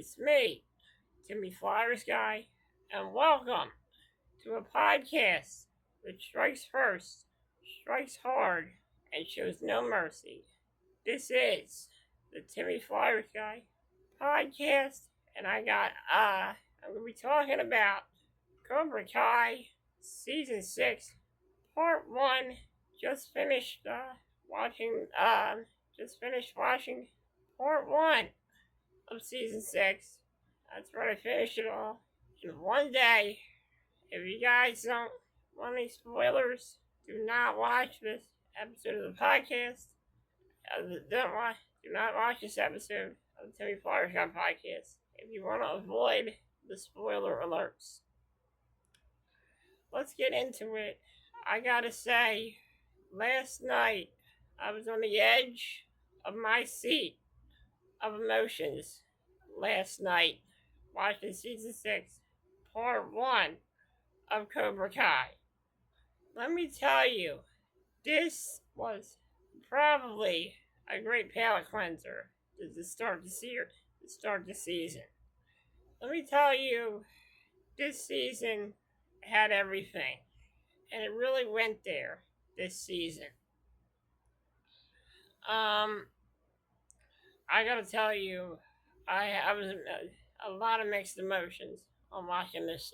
It's me, Timmy Flyersguy, and welcome to a podcast that strikes first, strikes hard, and shows no mercy. This is the Timmy Flyersguy podcast, and I'm gonna be talking about Cobra Kai season 6, part 1. Just finished watching. Just finished watching part 1 of season 6. That's right, I finished it all in one day. If you guys don't want any spoilers, do not watch this episode of the podcast. Do not watch this episode of the Timmy Flyersguy podcast if you want to avoid the spoiler alerts. Let's get into it. I gotta say, last night I was on the edge of my seat of emotions last night watching season 6, part 1 of Cobra Kai. Let me tell you, this was probably a great palate cleanser to start the season. Let me tell you, this season had everything, and it really went there this season. I gotta tell you, I was a lot of mixed emotions on watching this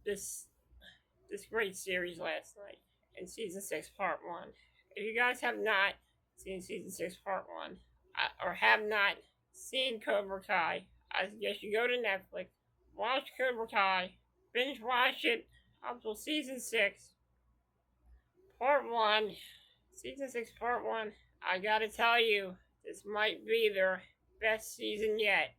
this great series last night in season 6, part 1. If you guys have not seen season 6, part 1, or have not seen Cobra Kai, I suggest you go to Netflix, watch Cobra Kai, binge watch it up till season 6, part 1. Season 6, part 1. I gotta tell you, this might be their best season yet.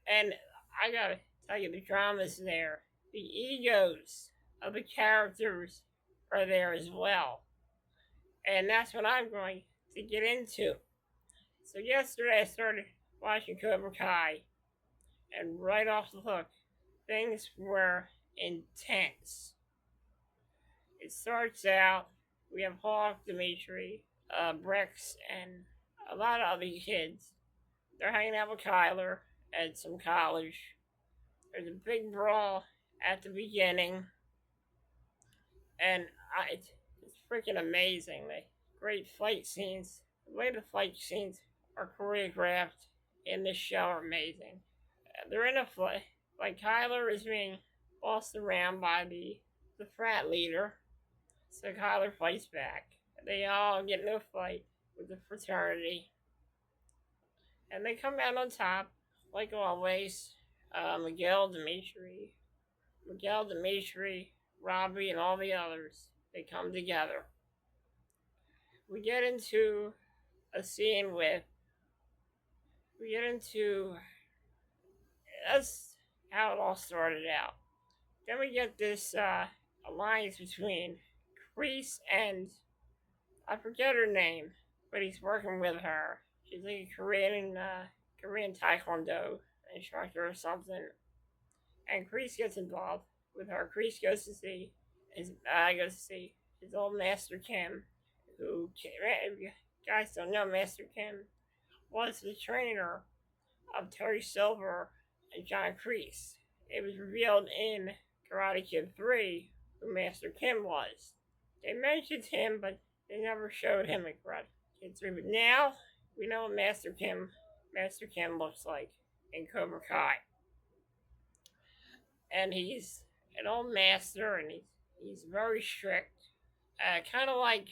And I gotta tell you, the drama's there. The egos of the characters are there as well. And that's what I'm going to get into. So yesterday I started watching Cobra Kai, and right off the hook, things were intense. It starts out, we have Hawk, Dimitri, Brex, and a lot of other kids. They're hanging out with Kyler at some college. There's a big brawl at the beginning, and it's freaking amazing. The great fight scenes, the way the fight scenes are choreographed in this show are amazing. They're in a fight, like Kyler is being bossed around by the frat leader, so Kyler fights back. They all get into a fight with the fraternity, and they come out on top, like always. Miguel, Dimitri, Robbie, and all the others, they come together. We get into a scene that's how it all started out. Then we get this alliance between Kreese and, I forget her name, but he's working with her. She's like a Korean Taekwondo instructor or something. And Kreese gets involved with her. Kreese goes to see his old Master Kim, who, if you guys don't know, Master Kim was the trainer of Terry Silver and John Kreese. It was revealed in Karate Kid 3 who Master Kim was. They mentioned him, but they never showed him in Karate Kid 3. But now we know what Master Kim looks like in Cobra Kai. And he's an old master, and he's very strict, kind of like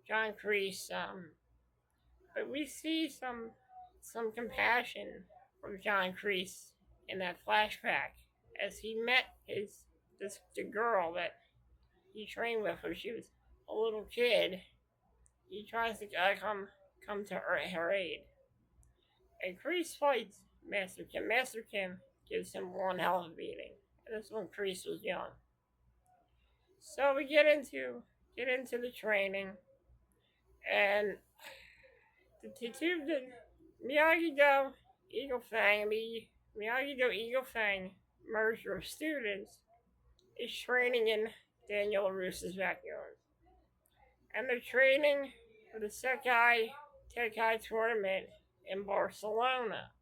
John Kreese. But we see some compassion from John Kreese in that flashback as he met the girl that he trained with when she was a little kid. He tries to come to her aid, and Kreese fights Master Kim. Master Kim gives him one hell of a beating. And this when Kreese was young. So we get into the training, and the Miyagi-Do Eagle Fang merger of students is training in Daniel LaRusso's backyard. And they're training for the Sekai Tekai tournament in Barcelona.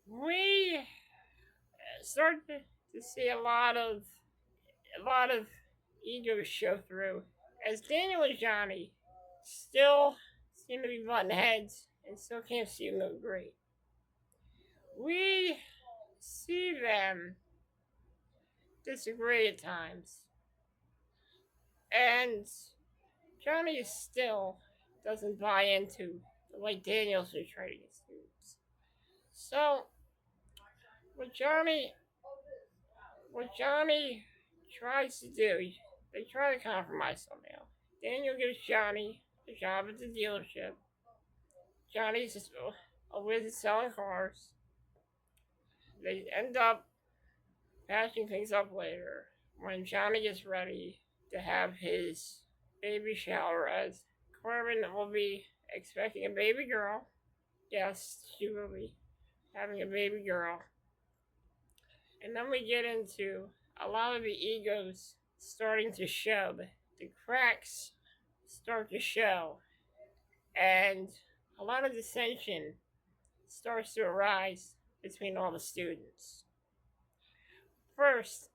we start to see a lot of egos show through as Daniel and Johnny still seem to be button heads and still can't seem to agree. We see them disagree at times, and Johnny still doesn't buy into the way Daniel's been treating his students. So what Johnny what Johnny tries to do, they try to compromise somehow. Daniel gives Johnny a job at the dealership. Johnny's just a wizard selling cars. They end up patching things up later when Johnny gets ready to have his baby shower, as Corbin will be expecting a baby girl. Yes, she will be having a baby girl. And then we get into a lot of the egos starting to show. The cracks start to show. And a lot of dissension starts to arise between all the students. First,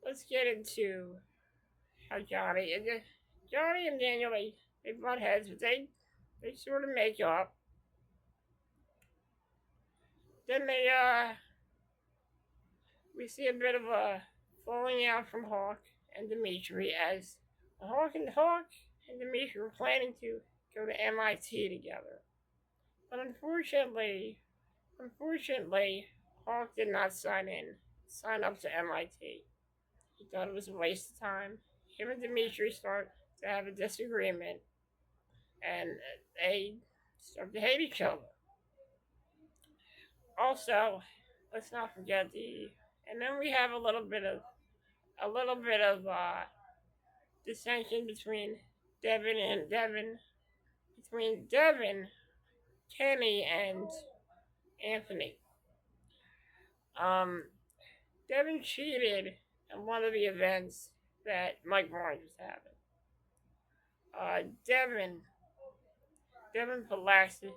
let's get into how Johnny and Daniel, they butt heads, but they sort of make up. Then we see a bit of a falling out from Hawk and Dimitri, as Hawk and Dimitri were planning to go to MIT together. But unfortunately, Hawk did not sign up to MIT. He thought it was a waste of time. Him and Dimitri start to have a disagreement, and they start to hate each other. Also, let's not forget and then we have a little bit of dissension between Devin, Kenny, and Anthony. Um, Devin cheated in one of the events that Mike Barnes was having. Devin Pulaski.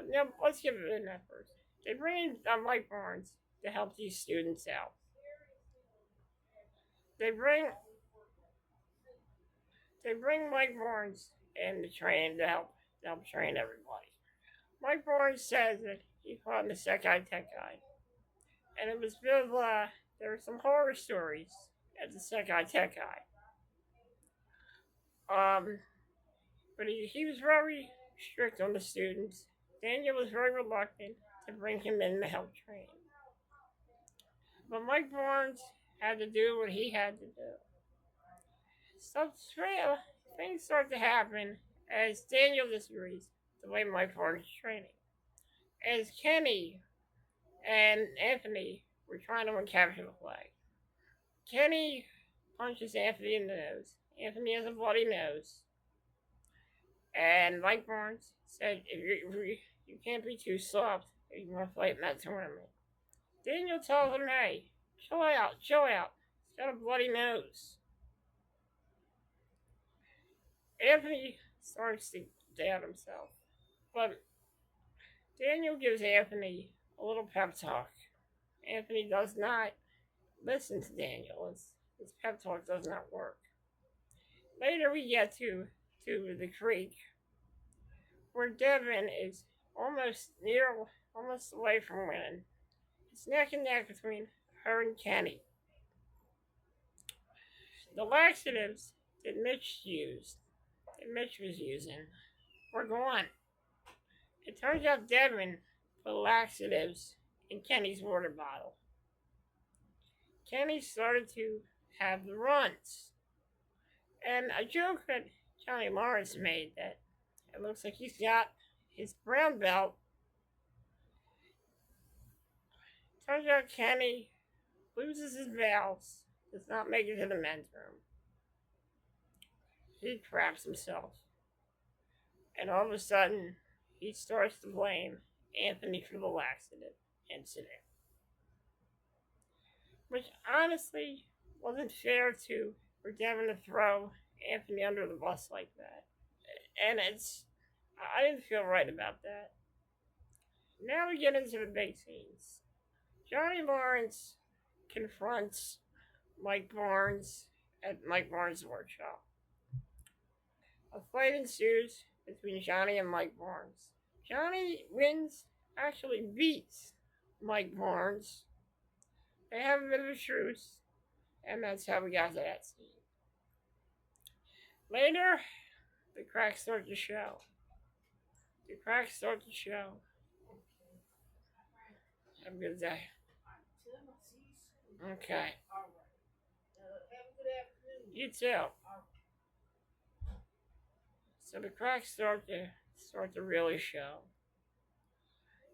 No, let's give it in that first. They bring in Mike Barnes to help these students out. They bring Mike Barnes in to train to help train everybody. Mike Barnes says that he fought in the Sekai Tech Guy, and it was bit of there were some horror stories at the Sekai Tech Guy. But he was very strict on the students. Daniel was very reluctant to bring him in to help train. But Mike Barnes had to do what he had to do. So things start to happen as Daniel disagrees the way Mike Barnes is training. As Kenny and Anthony were trying to recapture the flag. Kenny punches Anthony in the nose. Anthony has a bloody nose. And Mike Barnes said, you can't be too soft if you want to fight in that tournament. Daniel tells him, hey, chill out. He's got a bloody nose. Anthony starts to doubt himself. But Daniel gives Anthony a little pep talk. Anthony does not listen to Daniel. His pep talk does not work. Later we get to the creek, where Devin is almost away from winning. It's neck and neck between her and Kenny. The laxatives that Mitch was using, were gone. It turns out Devin put laxatives in Kenny's water bottle. Kenny started to have the runs. And a joke that Johnny Lawrence made, that it looks like he's got his brown belt. Turns out Kenny loses his belts, does not make it to the men's room. He craps himself. And all of a sudden, he starts to blame Anthony for the laxative incident. Which honestly wasn't fair for Devin to throw Anthony under the bus like that. And I didn't feel right about that. Now we get into the big scenes. Johnny Lawrence confronts Mike Barnes at Mike Barnes' workshop. A fight ensues between Johnny and Mike Barnes. Johnny wins, actually beats Mike Barnes. They have a bit of a truce, and that's how we got to that scene. Later, the cracks start to show. The cracks start to show. Have a good day. Okay. You too. So the cracks start to really show.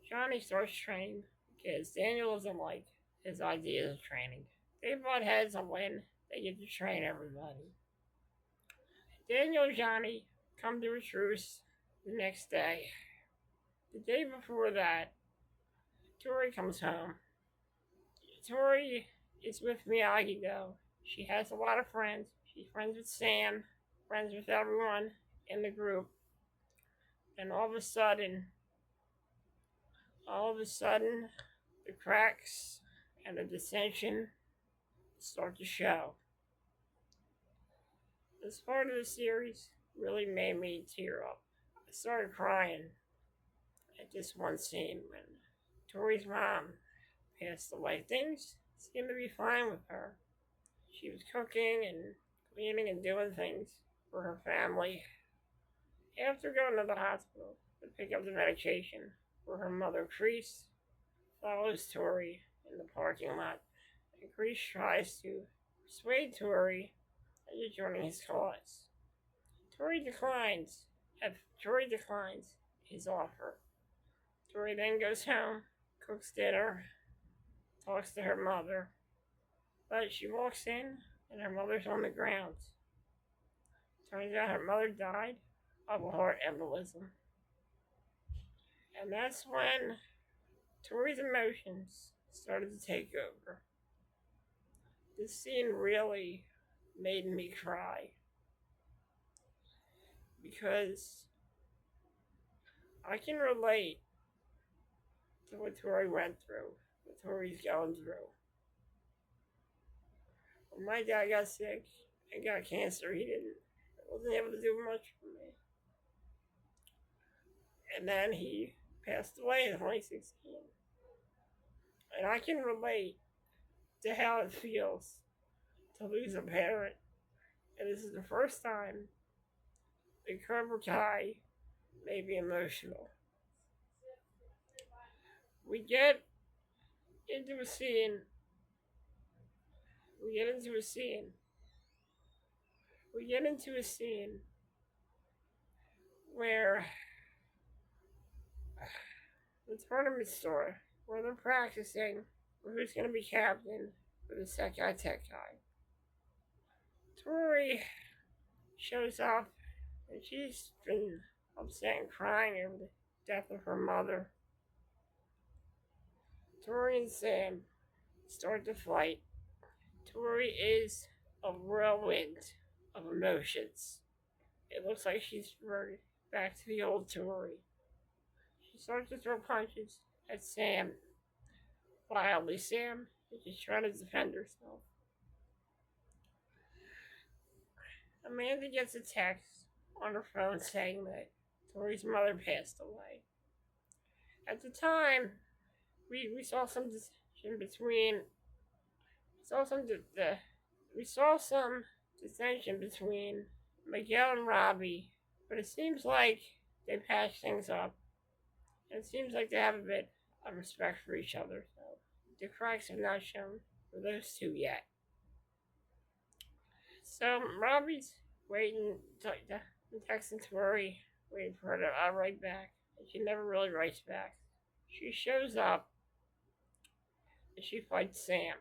Johnny starts training because Daniel doesn't like his ideas of training. They butt heads on when they get to train everybody. Daniel and Johnny come to a truce the next day. The day before that, Tori comes home. Tori is with Miyagi though. She has a lot of friends. She's friends with Sam, friends with everyone in the group. And all of a sudden, the cracks and the dissension start to show. This part of the series really made me tear up. I started crying at this one scene when Tori's mom passed away. Things seemed to be fine with her. She was cooking and cleaning and doing things for her family. After going to the hospital to pick up the medication for her mother, Crease follows Tori in the parking lot, and Crease tries to persuade Tori into joining his cause. Tori declines his offer. Tori then goes home, cooks dinner, talks to her mother, but she walks in and her mother's on the ground. Turns out her mother died of a heart embolism. And that's when Tori's emotions started to take over. This scene really made me cry because I can relate to what Tori went through, what Tori's going through. When my dad got sick and got cancer, wasn't able to do much for me. And then he passed away in 2016. And I can relate to how it feels to lose a parent. And this is the first time that Cobra Kai made me emotional. We get into a scene. We get into a scene where the tournament store, where they're practicing for who's going to be captain for the Sekai Tech guy. Tori shows up and she's been upset and crying over the death of her mother. Tori and Sam start to fight. Tori is a whirlwind of emotions. It looks like she's reverted back to the old Tori. She starts to throw punches at Sam. Wildly, Sam is just trying to defend herself. Amanda gets a text on her phone saying that Tori's mother passed away. At the time, we saw some dissension between Miguel and Robbie, but it seems like they patched things up. And it seems like they have a bit of respect for each other. So the cracks have not shown for those two yet. So Robbie's waiting, texting Tori, waiting for her to write back. And she never really writes back. She shows up and she fights Sam.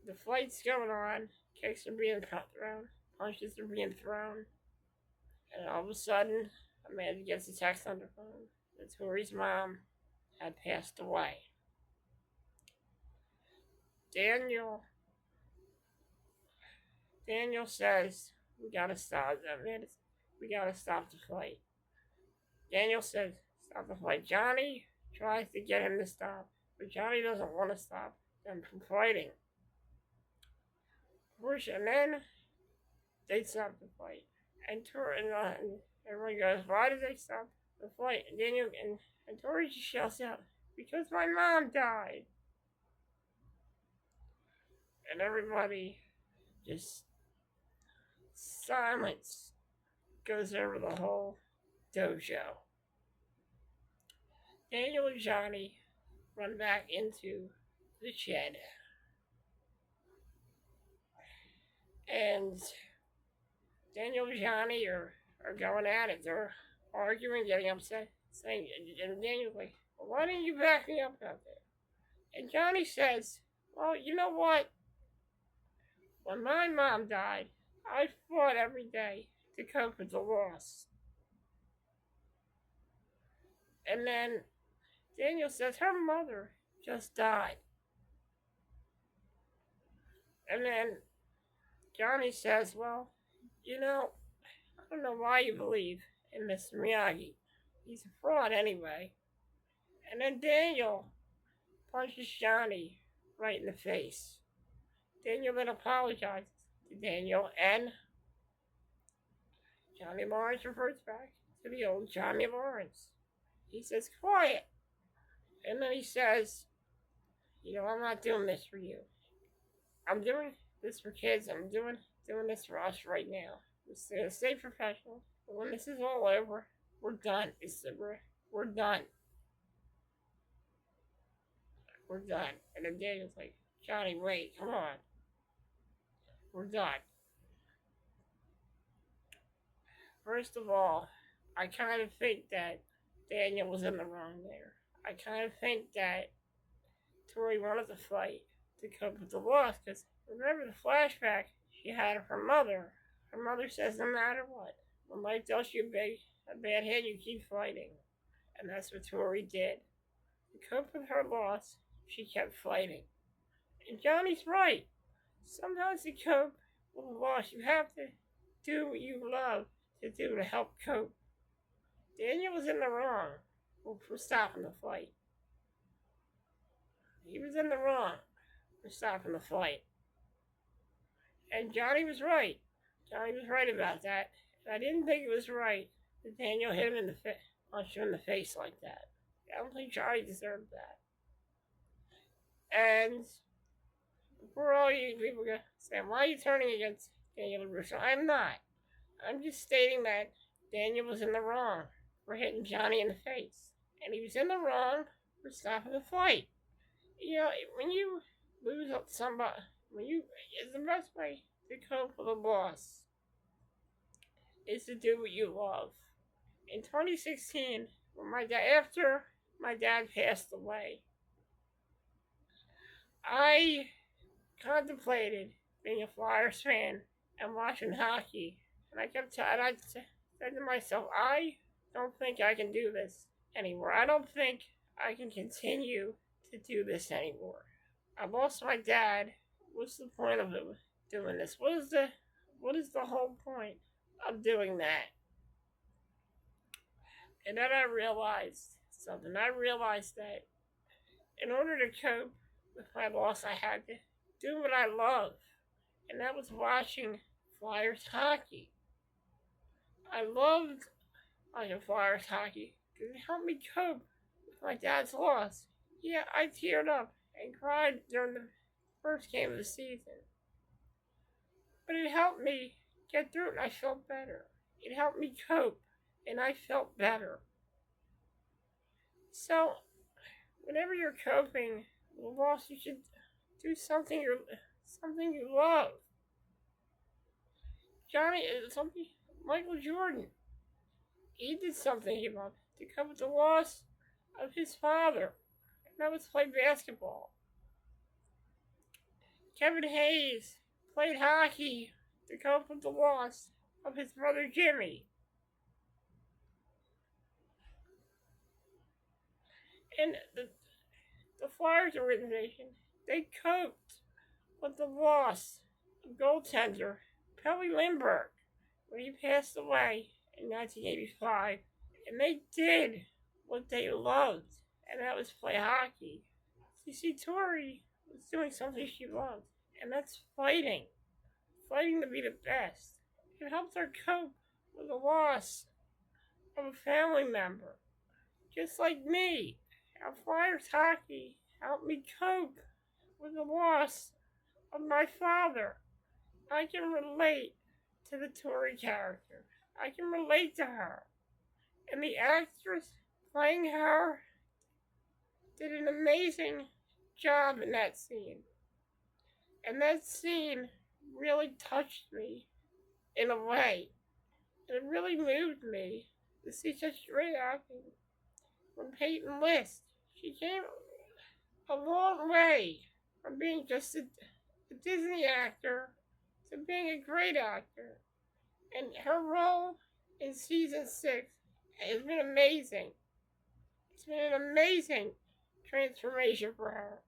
The fight's going on, kicks are being thrown, punches are being thrown, and all of a sudden, Amanda gets a text on her phone that Tori's mom had passed away. Daniel says, we gotta stop the fight. Daniel says, stop the fight. Johnny tries to get him to stop, but Johnny doesn't want to stop them from fighting. And then they stop the fight. And everyone goes, why did they stop the fight? And Daniel and Tori just shouts out, because my mom died. And everybody just silence goes over the whole dojo. Daniel and Johnny run back into the shed. And Daniel and Johnny are going at it. They're arguing, getting upset, saying, and Daniel's like, well, why didn't you back me up out there? And Johnny says, well, you know what? When my mom died, I fought every day to cope with the loss. And then Daniel says her mother just died. And then Johnny says, well, you know, I don't know why you believe in Mr. Miyagi. He's a fraud anyway. And then Daniel punches Johnny right in the face. Daniel then apologizes to Daniel, and Johnny Lawrence reverts back to the old Johnny Lawrence. He says, quiet. And then he says, you know, I'm not doing this for you. I'm doing this for kids. I'm doing this for us right now. We're going to stay professional. But when this is all over, we're done. We're done. We're done. And then Daniel's like, Johnny, wait, come on. We're done. First of all, I kind of think that Daniel was in the wrong there. I kind of think that Tori wanted to fight to cope with the loss, because remember the flashback she had of her mother. Her mother says, no matter what, when life deals you a bad hand, you keep fighting. And that's what Tori did. To cope with her loss, she kept fighting. And Johnny's right. Sometimes to cope with a loss, you have to do what you love to do to help cope. Daniel was in the wrong for stopping the fight. He was in the wrong for stopping the fight. And Johnny was right. Johnny was right about that. And I didn't think it was right that Daniel hit him in the punched him in the face like that. I don't think Johnny deserved that. And before all you people go saying, why are you turning against Daniel LaRusso? I'm not. I'm just stating that Daniel was in the wrong for hitting Johnny in the face. And he was in the wrong for stopping the fight. You know, when you lose somebody, it's the best way to cope with a loss is to do what you love. In 2016, after my dad passed away, I contemplated being a Flyers fan and watching hockey, and I said to myself, I don't think I can do this anymore. I don't think I can continue to do this anymore. I lost my dad. What's the point of doing this? What is the whole point of doing that? And then I realized something. I realized that in order to cope with my loss, I had to do what I love, and that was watching Flyers hockey. I loved watching Flyers hockey because it helped me cope with my dad's loss. Yeah, I teared up and cried during the first game of the season, but it helped me get through it, and I felt better. It helped me cope, and I felt better. So, whenever you're coping with a loss, you should do something you love. Michael Jordan, he did something he loved to cope with the loss of his father, and that was play basketball. Kevin Hayes played hockey to cope with the loss of his brother Jimmy. And the Flyers organization, they coped with the loss of goaltender Pelle Lindbergh when he passed away in 1985. And they did what they loved, and that was play hockey. You see, Tori was doing something she loved, and that's fighting. Fighting to be the best. It helped her cope with the loss of a family member. Just like me, how Flyers hockey helped me cope with the loss of my father. I can relate to the Tori character. I can relate to her. And the actress playing her did an amazing job in that scene. And that scene really touched me in a way. It really moved me to see such great acting from Peyton List. She came a long way from being just a Disney actor to being a great actor. And her role in season 6 has been amazing. It's been an amazing transformation for her.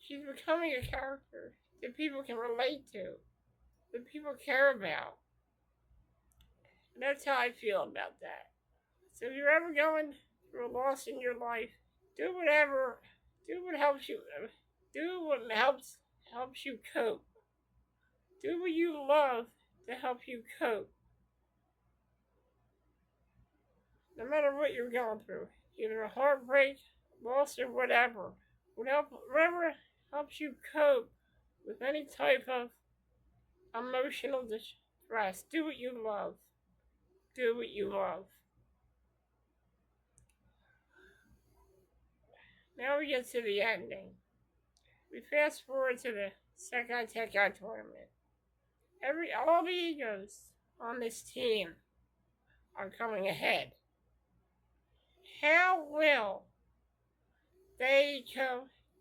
She's becoming a character that people can relate to, that people care about. And that's how I feel about that. So if you're ever going through a loss in your life, do whatever, do what helps you, do what helps you cope. Do what you love to help you cope. No matter what you're going through, either a heartbreak, loss, or whatever, whatever helps you cope with any type of emotional distress. Do what you love. Do what you love. Now we get to the ending. We fast forward to the second Tekken tournament. All the egos on this team are coming ahead. How will they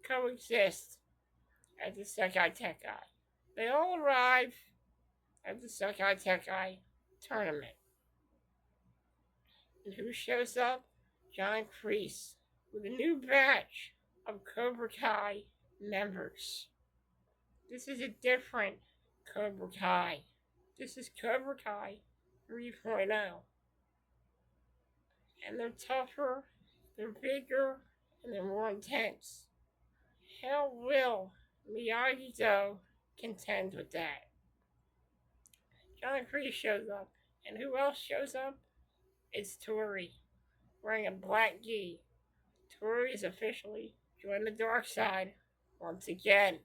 coexist at the Sekai Tekai? They all arrive at the Sekai Tekai tournament. And who shows up? John Kreese with a new batch of Cobra Kai members. This is a different Cobra Kai. This is Cobra Kai 3.0. And they're tougher, they're bigger, and they're more intense. How will Miyagi-Do contend with that? John Kreese shows up. And who else shows up? It's Tori, wearing a black gi. Tori is officially joined the dark side once again.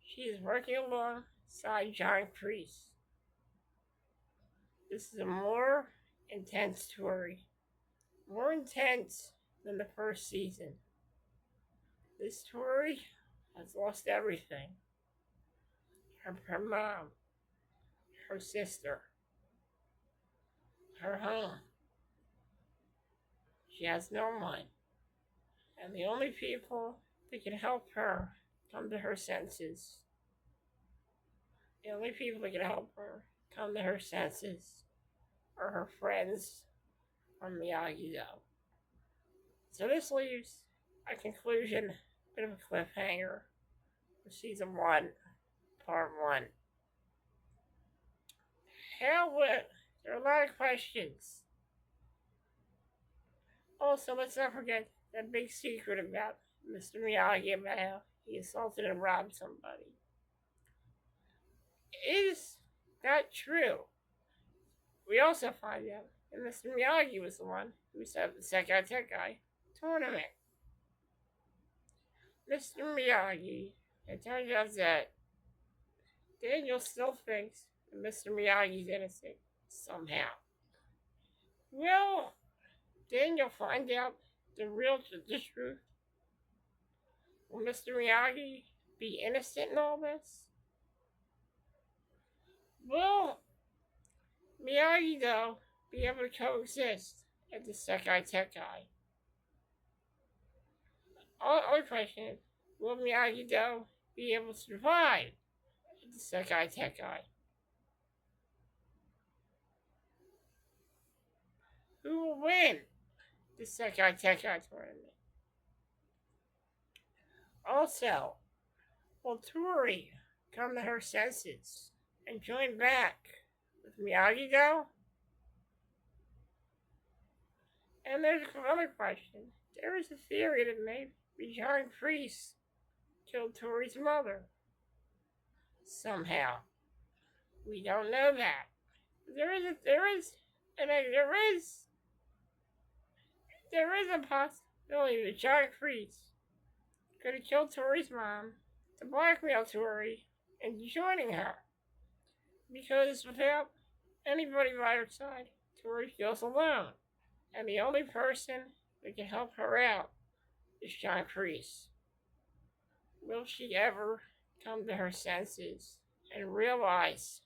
She is working alongside John Kreese. This is a more intense Tori. More intense than the first season. This Tori has lost everything. Her mom, her sister, her home. She has no one. And the only people that can help her come to her senses, the only people that can help her come to her senses are her friends from Miyagi-Do. So this leaves a conclusion, a bit of a cliffhanger for season 1, part 1. There are a lot of questions. Also, let's not forget that big secret about Mr. Miyagi, about how he assaulted and robbed somebody. Is that true? We also find out that Mr. Miyagi was the one who set up the Sekai Tekai tournament. Mr. Miyagi, it turns out that Daniel still thinks that Mr. Miyagi's innocent somehow. Will Daniel find out the truth? Will Mr. Miyagi be innocent in all this? Will Miyagi, though, be able to coexist at the Sekai Tekai? Our question is, will Miyagi, though, be able to survive at the Sekai Tekai? Who will win the Sekai Tekai tournament? Also, will Tori come to her senses and join back with Miyagi-Do? And there's another question. There is a theory that maybe retired priest killed Tori's mother. Somehow. We don't know that. And there is a possibility that John Priest could have killed Tori's mom to blackmail Tori into joining her. Because without anybody by her side, Tori feels alone. And the only person that can help her out is John Priest. Will she ever come to her senses and realize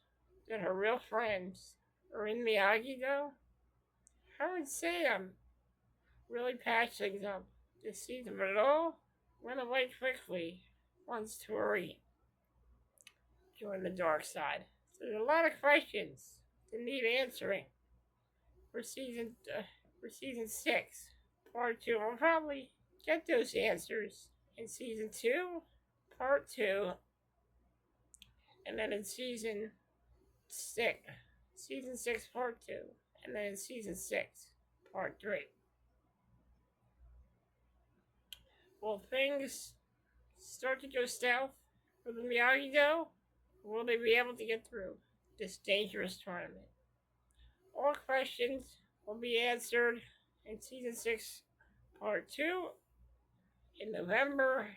that her real friends are in Miyagi though? Her and Sam really patched things up this season, but it all went away quickly once Tori joined the dark side. So there's a lot of questions that need answering for season 6, part 2. We'll probably get those answers in season 2, part 2, and then in season 6, part 2, and then in season 6, part 3. Will things start to go south for the Miyagi-Do? Will they be able to get through this dangerous tournament? All questions will be answered in season 6, part 2, in November,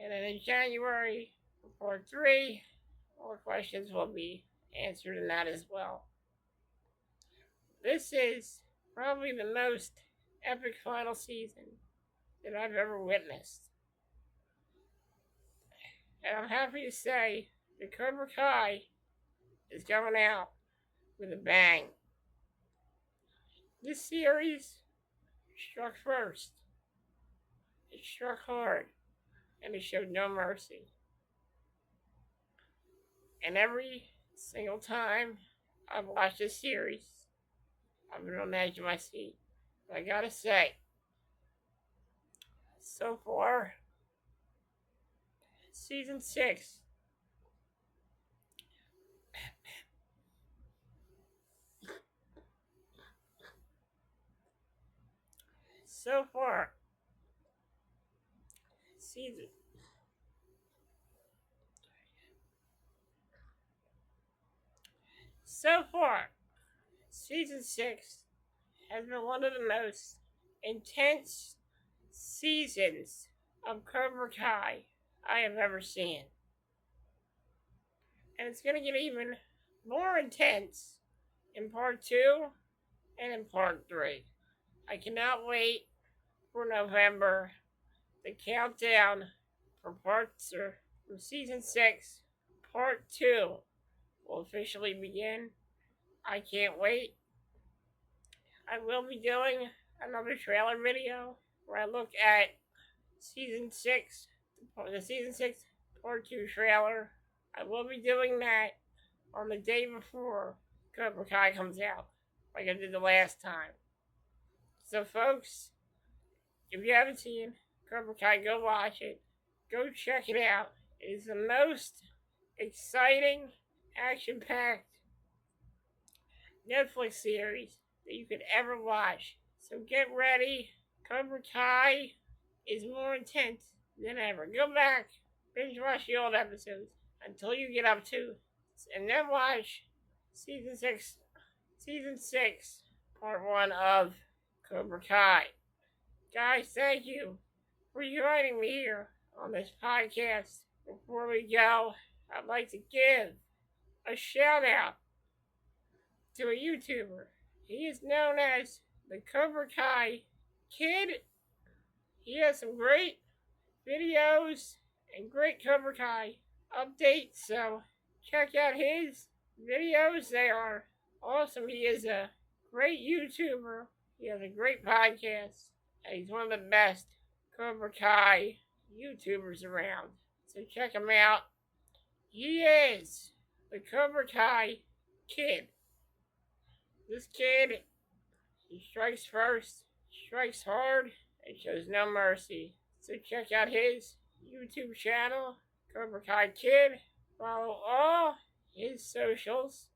and then in January for part 3. All questions will be answered in that as well. This is probably the most epic final season that I've ever witnessed. And I'm happy to say that Cobra Kai is coming out with a bang. This series struck first. It struck hard, and it showed no mercy. And every single time I've watched this series, I've been on the edge of my seat. But I gotta say, so far, season 6, so far, season season 6 has been one of the most intense seasons of Cobra Kai I have ever seen. And it's going to get even more intense in part 2 and in part 3. I cannot wait for November. The countdown for season 6, part 2 will officially begin. I can't wait. I will be doing another trailer video where I look at the season 6 part 2 trailer. I will be doing that on the day before Cobra Kai comes out, like I did the last time. So folks, if you haven't seen Cobra Kai, go watch it. Go check it out. It is the most exciting, action-packed Netflix series that you could ever watch. So get ready. Cobra Kai is more intense than ever. Go back, binge watch the old episodes until you get up to, and then watch season 6, part 1 of Cobra Kai. Guys, thank you for joining me here on this podcast. Before we go, I'd like to give a shout out to a YouTuber. He is known as the Cobra Kai Kid. He has some great videos and great Cobra Kai updates, so check out his videos. They are awesome. He is a great YouTuber. He has a great podcast, and he's one of the best Cobra Kai YouTubers around. So check him out. He is the Cobra Kai Kid. This kid, he strikes first, strikes hard, and shows no mercy. So check out his YouTube channel, Cobra Kai Kid. Follow all his socials,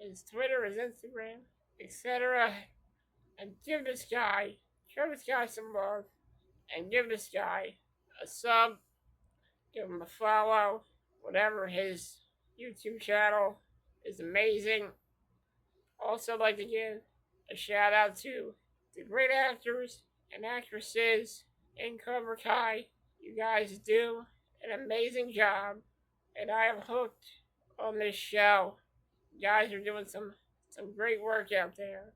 his Twitter, his Instagram, etc. And give this guy, show this guy some love, and give this guy a sub, give him a follow. Whatever his YouTube channel is amazing. Also, like to give a shout out to the great actors and actresses in Cobra Kai. You guys do an amazing job, and I am hooked on this show. You guys are doing some great work out there,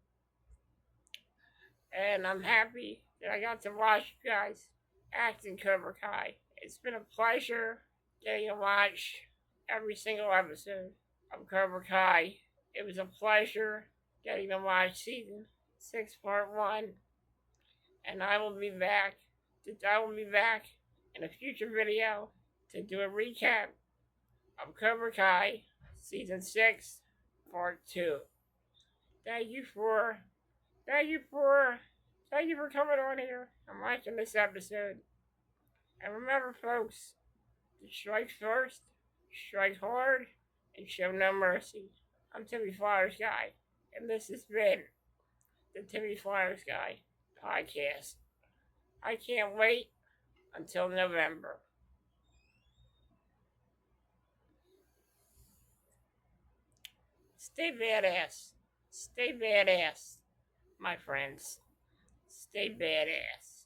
and I'm happy that I got to watch you guys act in Cobra Kai. It's been a pleasure getting to watch every single episode of Cobra Kai. It was a pleasure getting to watch season 6, part 1, and I will be back. I will be back in a future video to do a recap of Cobra Kai season 6, part 2. Thank you for, thank you for, thank you for coming on here and watching this episode. And remember, folks, to strike first, strike hard, and show no mercy. I'm Timmy Flyersguy, and this has been the Timmy Flyersguy podcast. I can't wait until November. Stay badass. Stay badass, my friends. Stay badass.